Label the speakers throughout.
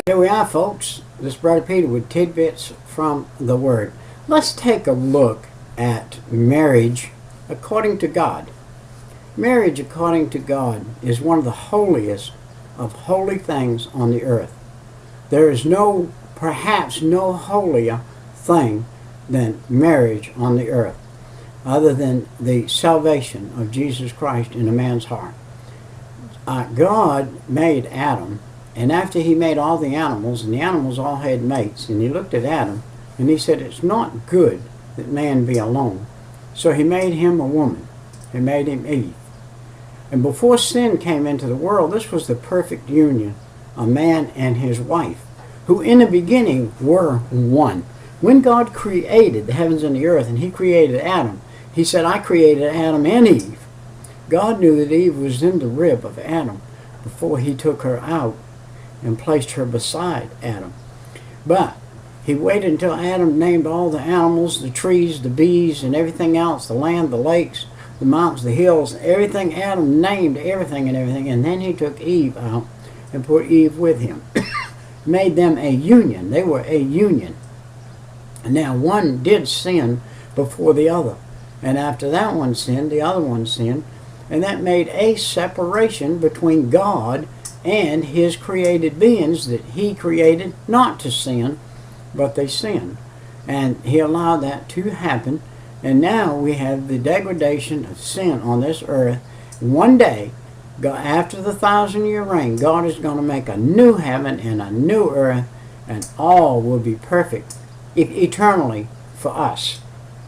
Speaker 1: Here we are, folks. This is Brother Peter with tidbits from the Word. Let's take a look at marriage according to God. Marriage according to God is one of the holiest of holy things on the earth. There is perhaps no holier thing than marriage on the earth, other than the salvation of Jesus Christ in a man's heart. God made Adam, and after he made all the animals, and the animals all had mates, and he looked at Adam, and he said, "It's not good that man be alone." So he made him a woman. He made him Eve. And before sin came into the world, this was the perfect union, a man and his wife, who in the beginning were one. When God created the heavens and the earth, and he created Adam, he said, "I created Adam and Eve." God knew that Eve was in the rib of Adam before he took her out and placed her beside Adam. But he waited until Adam named all the animals, the trees, the bees, and everything else, the land, the lakes, the mountains, the hills, everything. Adam named everything, and then he took Eve out and put Eve with him. Made them a union. They were a union. And now one did sin before the other. And after that one sinned, the other one sinned. And that made a separation between God and his created beings that he created not to sin, but they sinned. And he allowed that to happen. And now we have the degradation of sin on this earth. One day, after the 1,000-year reign, God is going to make a new heaven and a new earth, and all will be perfect eternally for us.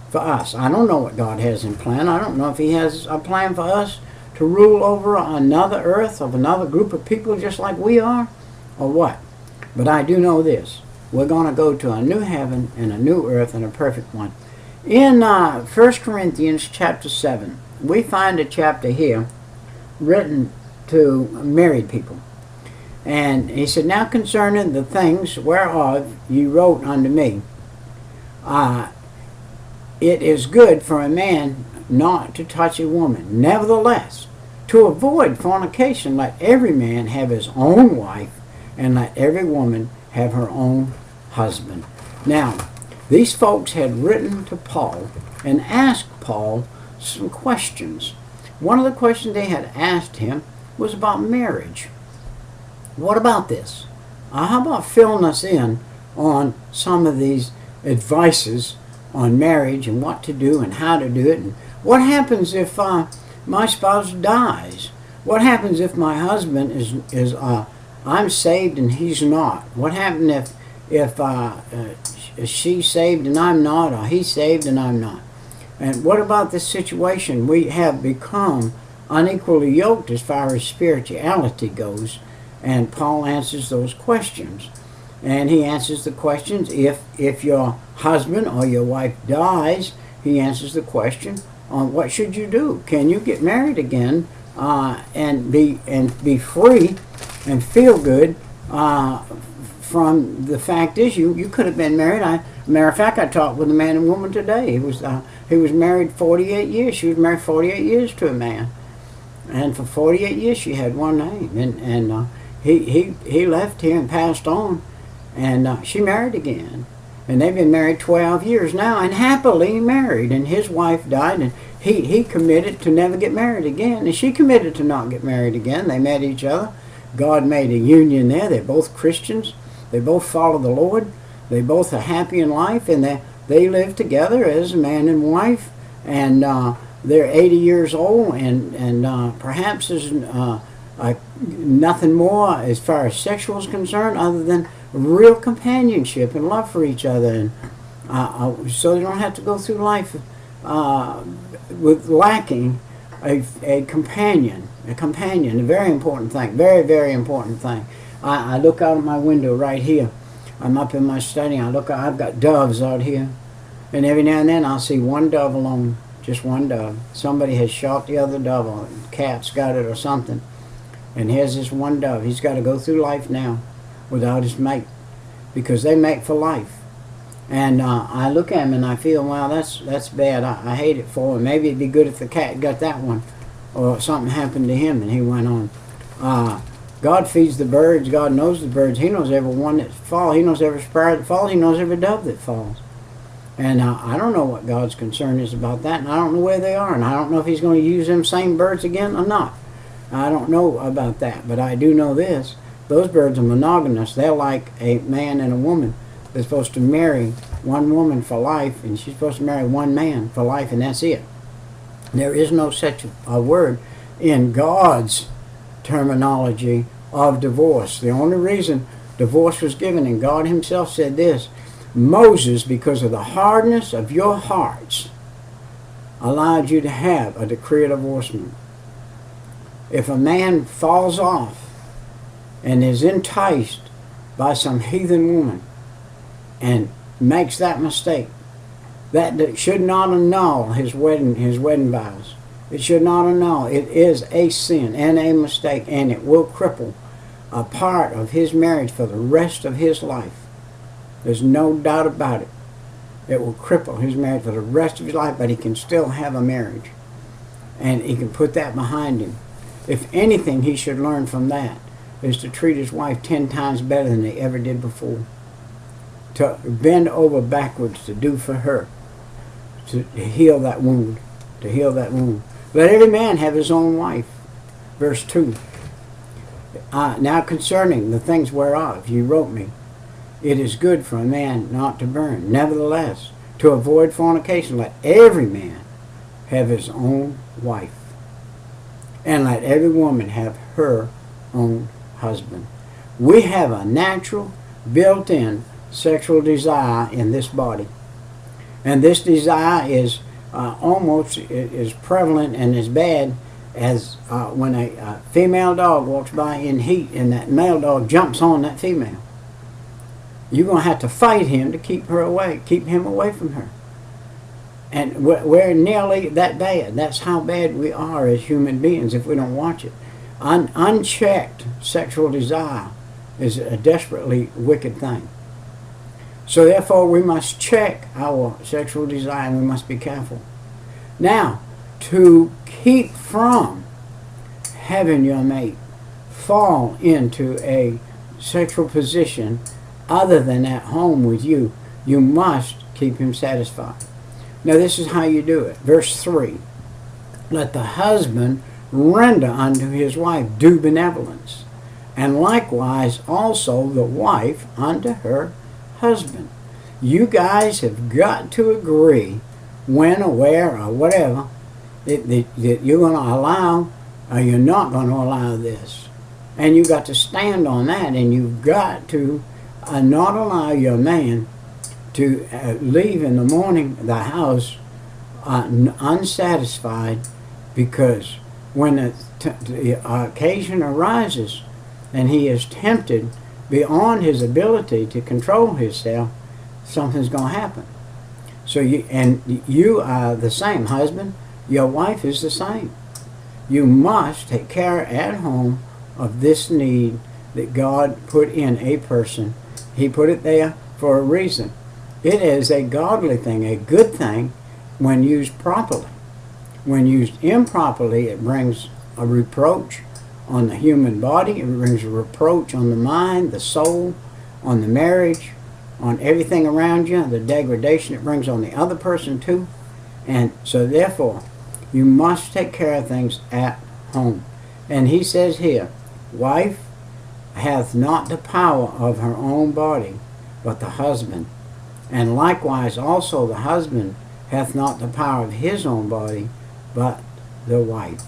Speaker 1: For us. I don't know what God has in plan. I don't know if he has a plan for us to rule over another earth of another group of people just like we are, or what. But I do know this. We're going to go to a new heaven and a new earth and a perfect one. In 1 Corinthians chapter 7, we find a chapter here written to married people. And he said, "Now concerning the things whereof you wrote unto me, it is good for a man not to touch a woman. Nevertheless, to avoid fornication, let every man have his own wife, and let every woman have her own husband." Now, these folks had written to Paul and asked Paul some questions. One of the questions they had asked him was about marriage. What about this? How about filling us in on some of these advices on marriage and what to do and how to do it? And what happens if my spouse dies? What happens if my husband is I'm saved and he's not? What happens if she's saved and I'm not, or he's saved and I'm not? And what about this situation? We have become unequally yoked as far as spirituality goes, and Paul answers those questions. And he answers the questions if your husband or your wife dies. He answers the question on what should you do. Can you get married again and be free and feel good? From the fact is, you could have been married. Matter of fact, I talked with a man and woman today. He was married 48 years. She was married 48 years to a man, and for 48 years she had one name. And he left here and passed on, and she married again. And they've been married 12 years now, and happily married. And his wife died, and he committed to never get married again, and she committed to not get married again. They met each other. God made a union there. They're both Christians. They both follow the Lord. They both are happy in life, and they live together as a man and wife. And they're 80 years old, and perhaps there's nothing more as far as sexual is concerned other than real companionship and love for each other, and so they don't have to go through life with lacking a companion. A very important thing, very, very important thing. I look out of my window right here. I'm up in my study. I look out. I've got doves out here, and every now and then I'll see one dove alone, just one dove. Somebody has shot the other dove, or a cat's got it or something, and here's this one dove. He's got to go through life now without his mate, because they mate for life. And I look at him and I feel, well, that's bad. I hate it for him. Maybe it'd be good if the cat got that one, or something happened to him and he went on. God feeds the birds. God knows the birds. He knows every one that falls. He knows every sparrow that falls. He knows every dove that falls. And I don't know what God's concern is about that, and I don't know where they are, and I don't know if he's going to use them same birds again or not. I don't know about that, but I do know this. Those birds are monogamous. They're like a man and a woman. They're supposed to marry one woman for life, and she's supposed to marry one man for life, and that's it. There is no such a word in God's terminology of divorce. The only reason divorce was given, and God himself said this, Moses, because of the hardness of your hearts, allowed you to have a decree of divorcement. If a man falls off and is enticed by some heathen woman and makes that mistake, that should not annul his wedding vows. It should not annul. It is a sin and a mistake, and it will cripple a part of his marriage for the rest of his life. There's no doubt about it. It will cripple his marriage for the rest of his life, but he can still have a marriage. And he can put that behind him. If anything he should learn from that is to treat his wife 10 times better than they ever did before. To bend over backwards to do for her. To heal that wound. To heal that wound. Let every man have his own wife. Verse 2. Now concerning the things whereof you wrote me, it is good for a man not to burn. Nevertheless, to avoid fornication, let every man have his own wife, and let every woman have her own husband. We have a natural, built-in sexual desire in this body, and this desire is almost as prevalent and as bad as when a female dog walks by in heat and that male dog jumps on that female. You're going to have to fight him to keep her away, keep him away from her. And we're nearly that bad. That's how bad we are as human beings if we don't watch it. Unchecked sexual desire is a desperately wicked thing. So therefore we must check our sexual desire, and we must be careful. Now, to keep from having your mate fall into a sexual position other than at home with you, you must keep him satisfied. Now this is how you do it. Verse 3. Let the husband render unto his wife due benevolence, and likewise also the wife unto her husband. You guys have got to agree when or where or whatever that you're going to allow or you're not going to allow this. And you've got to stand on that, and you've got to not allow your man to leave in the morning the house unsatisfied, because when the occasion arises and he is tempted beyond his ability to control himself, something's going to happen. So you are the same, husband. Your wife is the same. You must take care at home of this need that God put in a person. He put it there for a reason. It is a godly thing, a good thing when used properly. When used improperly, it brings a reproach on the human body. It brings a reproach on the mind, the soul, on the marriage, on everything around you, the degradation it brings on the other person too. And so therefore, you must take care of things at home. And he says here, wife hath not the power of her own body, but the husband. And likewise also the husband hath not the power of his own body, but the wife.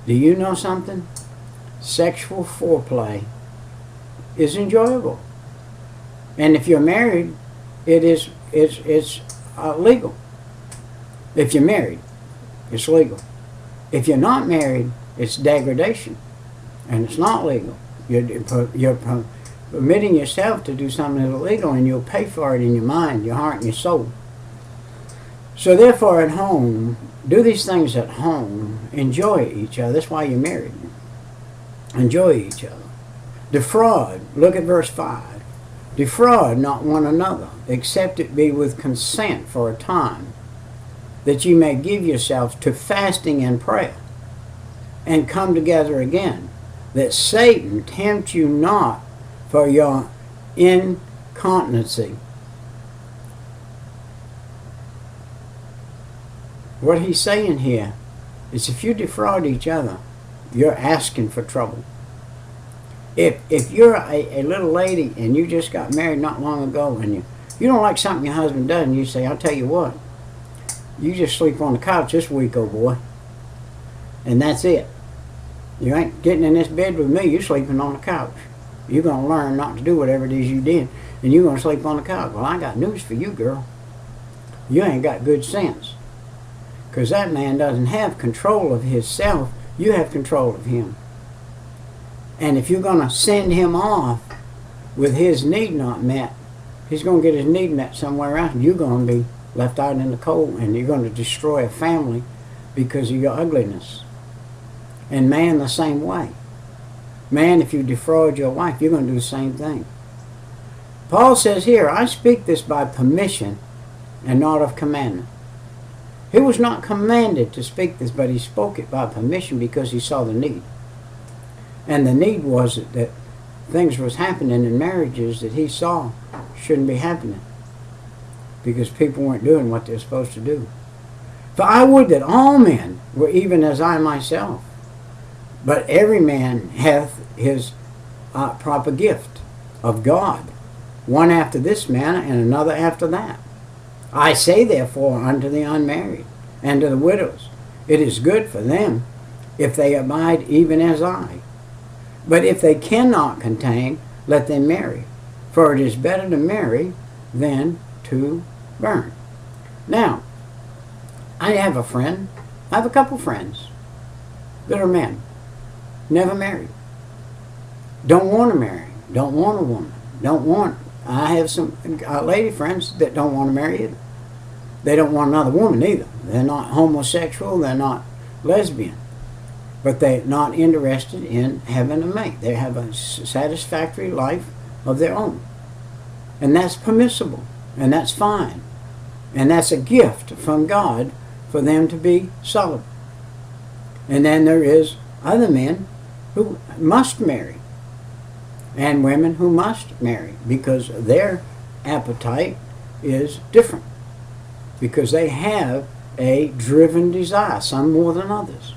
Speaker 1: Do you know something? Sexual foreplay is enjoyable. And if you're married, it's legal. If you're married, it's legal. If you're not married, it's degradation, and it's not legal. You're permitting yourself to do something illegal, and you'll pay for it in your mind, your heart, and your soul. So therefore, at home, do these things at home. Enjoy each other. That's why you're married. Enjoy each other. Defraud. Look at verse 5. Defraud not one another, except it be with consent for a time, that ye may give yourselves to fasting and prayer, and come together again, that Satan tempt you not for your incontinency. What he's saying here is if you defraud each other, you're asking for trouble. If you're a little lady and you just got married not long ago and you don't like something your husband does, and you say, I'll tell you what, you just sleep on the couch this week, old boy. And that's it. You ain't getting in this bed with me, you're sleeping on the couch. You're going to learn not to do whatever it is you did, and you're going to sleep on the couch. Well, I got news for you, girl. You ain't got good sense. Because that man doesn't have control of himself, you have control of him. And if you're going to send him off with his need not met, he's going to get his need met somewhere else, and you're going to be left out in the cold, and you're going to destroy a family because of your ugliness. And man, the same way. Man, if you defraud your wife, you're going to do the same thing. Paul says here, I speak this by permission and not of commandment. He was not commanded to speak this, but he spoke it by permission because he saw the need. And the need was that things was happening in marriages that he saw shouldn't be happening because people weren't doing what they're supposed to do. For I would that all men were even as I myself. But every man hath his proper gift of God, one after this manner and another after that. I say therefore unto the unmarried and to the widows, it is good for them if they abide even as I. But if they cannot contain, let them marry. For it is better to marry than to burn. Now, I have a friend, I have a couple friends that are men, never married, don't want to marry, don't want a woman, I have some lady friends that don't want to marry either. They don't want another woman either. They're not homosexual, they're not lesbian. But they're not interested in having a mate. They have a satisfactory life of their own. And that's permissible. And that's fine. And that's a gift from God for them to be celibate. And then there is other men who must marry. And women who must marry because their appetite is different. Because they have a driven desire, some more than others.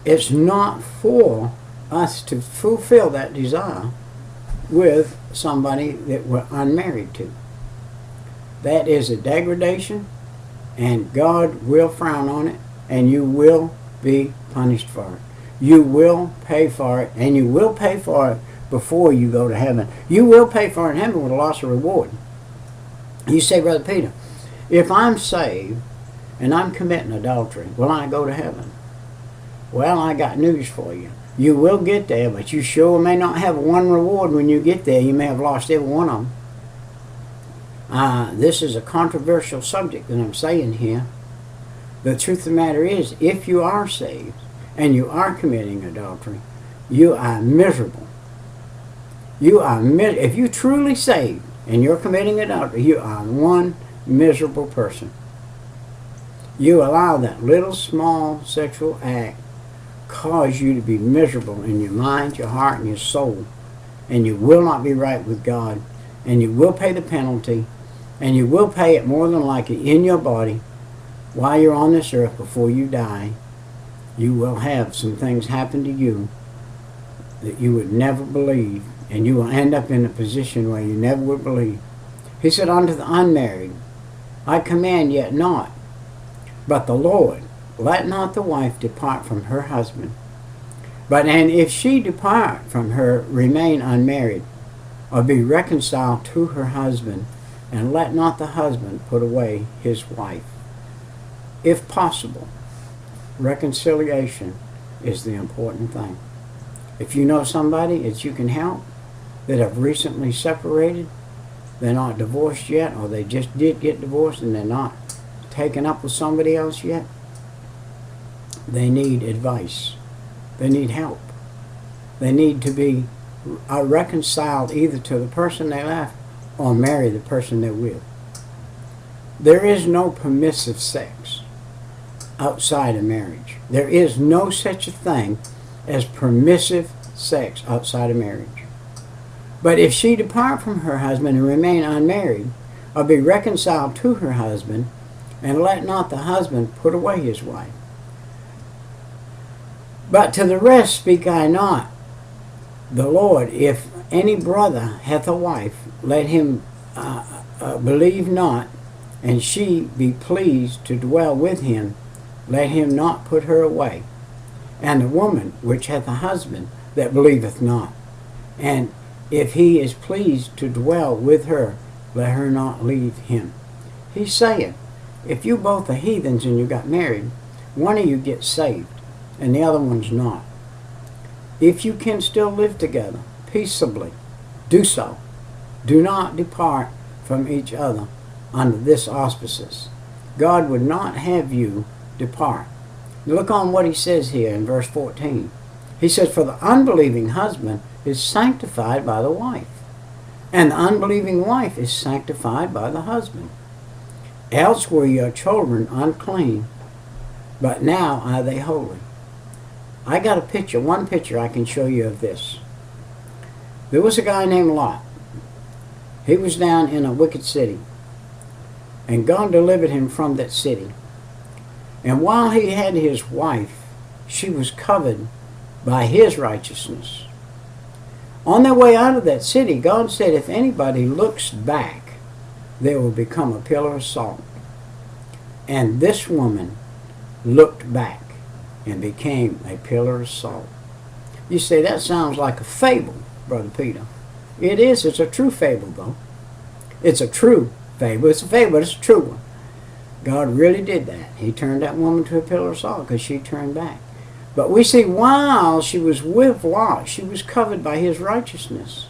Speaker 1: It's not for us to fulfill that desire with somebody that we're unmarried to. That is a degradation, and God will frown on it, and you will be punished for it. You will pay for it, and you will pay for it before you go to heaven. You will pay for it in heaven with a loss of reward. You say, Brother Peter, if I'm saved and I'm committing adultery, will I go to heaven? Well, I got news for you. You will get there, but you sure may not have one reward when you get there. You may have lost every one of them. This is a controversial subject that I'm saying here. The truth of the matter is, if you are saved and you are committing adultery, you are miserable. If you're truly saved and you're committing adultery, you are one miserable person. You allow that little small sexual act cause you to be miserable in your mind, your heart, and your soul, and you will not be right with God, and you will pay the penalty, and you will pay it more than likely in your body while you're on this earth before you die. You will have some things happen to you that you would never believe, and you will end up in a position where you never would believe. He said, unto the unmarried, I command yet not, but the Lord, let not the wife depart from her husband. And if she depart from her, remain unmarried, or be reconciled to her husband, and let not the husband put away his wife. If possible, reconciliation is the important thing. If you know somebody that you can help that have recently separated, they're not divorced yet, or they just did get divorced and they're not taken up with somebody else yet, they need advice. They need help. They need to be reconciled either to the person they left or marry the person they're with. There is no permissive sex outside of marriage. There is no such a thing as permissive sex outside of marriage. But if she depart from her husband and remain unmarried, or be reconciled to her husband, and let not the husband put away his wife. But to the rest speak I not, the Lord, if any brother hath a wife, let him believe not, and she be pleased to dwell with him, let him not put her away. And the woman which hath a husband that believeth not, and if he is pleased to dwell with her, let her not leave him. He's saying, if you both are heathens and you got married, one of you gets saved and the other one's not. If you can still live together peaceably, do so. Do not depart from each other under this auspices. God would not have you depart. Look on what he says here in verse 14. He says, for the unbelieving husband is sanctified by the wife, and the unbelieving wife is sanctified by the husband. Else were your children unclean, but now are they holy. I got a picture, one picture I can show you of this. There was a guy named Lot. He was down in a wicked city, and God delivered him from that city. And while he had his wife, she was covered by his righteousness. On their way out of that city, God said, if anybody looks back, they will become a pillar of salt. And this woman looked back and became a pillar of salt. You say, that sounds like a fable, Brother Peter. It is. It's a true fable, though. It's a true fable. It's a fable, but it's a true one. God really did that. He turned that woman to a pillar of salt because she turned back. But we see while she was with Lot, she was covered by his righteousness.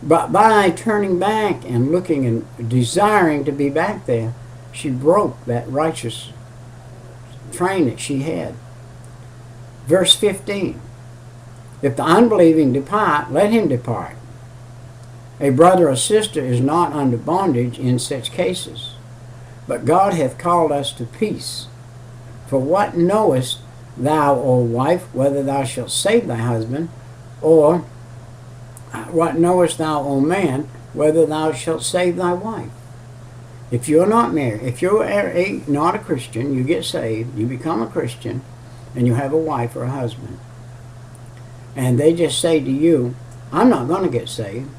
Speaker 1: But by turning back and looking and desiring to be back there, she broke that righteous train that she had. Verse 15. If the unbelieving depart, let him depart. A brother or sister is not under bondage in such cases, but God hath called us to peace. For what knowest thou, O wife, whether thou shalt save thy husband, or what knowest thou, O man, whether thou shalt save thy wife? If you're not married, if you're not a Christian, you get saved, you become a Christian, and you have a wife or a husband, and they just say to you, I'm not going to get saved.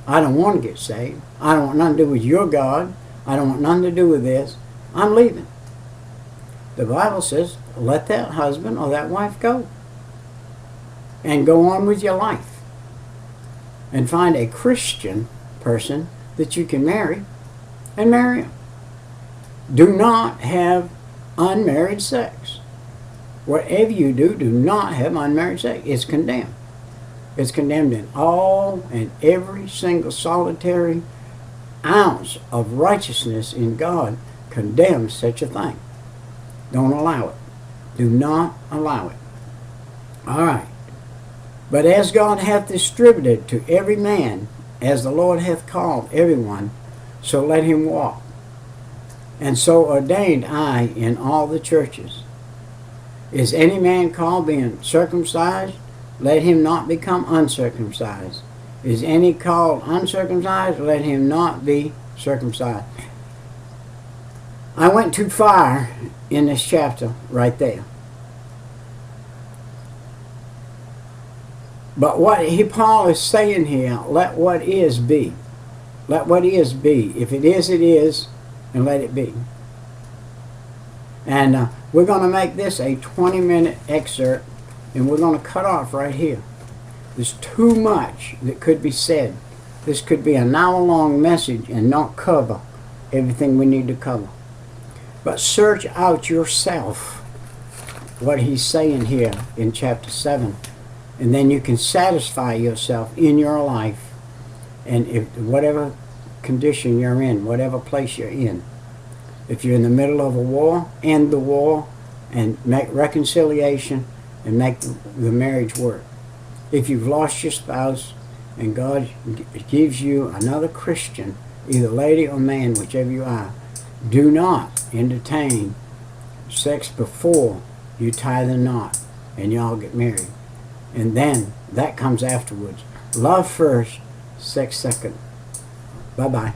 Speaker 1: I don't want to get saved. I don't want nothing to do with your God. I don't want nothing to do with this. I'm leaving. The Bible says, let that husband or that wife go. And go on with your life. And find a Christian person that you can marry and marry him. Do not have unmarried sex. Whatever you do, do not have unmarried sex. It's condemned. It's condemned in all and every single solitary ounce of righteousness in God condemns such a thing. Don't allow it. Do not allow it. All right. But as God hath distributed to every man, as the Lord hath called everyone, so let him walk. And so ordained I in all the churches. Is any man called being circumcised? Let him not become uncircumcised. Is any called uncircumcised? Let him not be circumcised. I went too far in this chapter right there. But what Paul is saying here, let what is be. Let what is be. If it is, it is, and let it be. And we're going to make this a 20-minute excerpt, and we're going to cut off right here. There's too much that could be said. This could be an hour-long message and not cover everything we need to cover. But search out yourself what he's saying here in chapter 7. And then you can satisfy yourself in your life, and if whatever condition you're in, whatever place you're in. If you're in the middle of a war, end the war and make reconciliation and make the marriage work. If you've lost your spouse and God gives you another Christian, either lady or man, whichever you are, do not entertain sex before you tie the knot and y'all get married. And then that comes afterwards. Love first, sex second. Bye-bye.